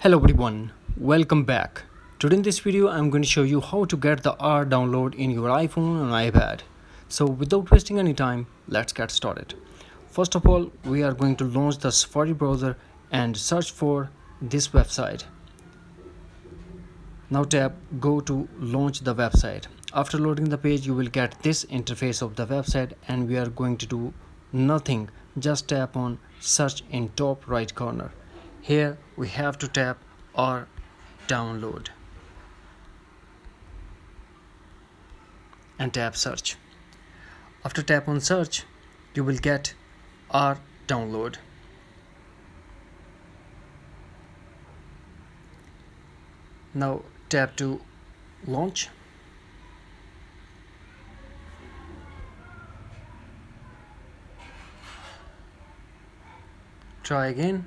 Hello everyone, welcome back. Today in this video I'm going to show you how to get the R download in your iPhone and iPad. So without wasting any time, let's get started. First of all, we are going to launch the Safari browser and search for this website. Now tap go to launch the website. After loading the page, you will get this interface of the website and we are going to do nothing. Just tap on search in top right corner. Here we have to tap or download and tap search. After tap on search, you will get our download. Now tap to launch. Try again.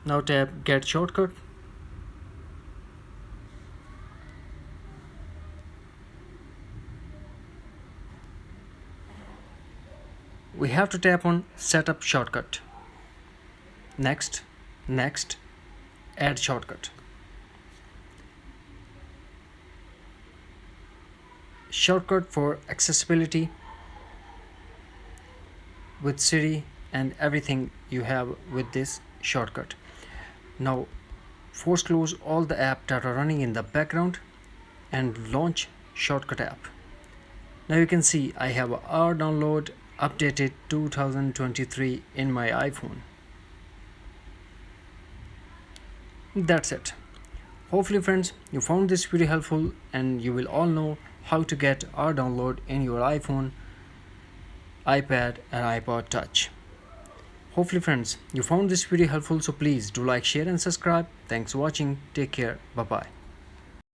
Now tap get shortcut. We have to tap on setup shortcut. Next, add shortcut. Shortcut for accessibility with Siri and everything you have with this shortcut. Now force close all the apps that are running in the background and launch shortcut app. Now you can see I have R download updated 2023 in my iPhone. That's it. Hopefully friends, you found this video helpful and you will all know how to get R download in your iPhone, iPad and iPod Touch. Hopefully friends, you found this video helpful, so please do like, share and subscribe. Thanks for watching. Take care. Bye bye.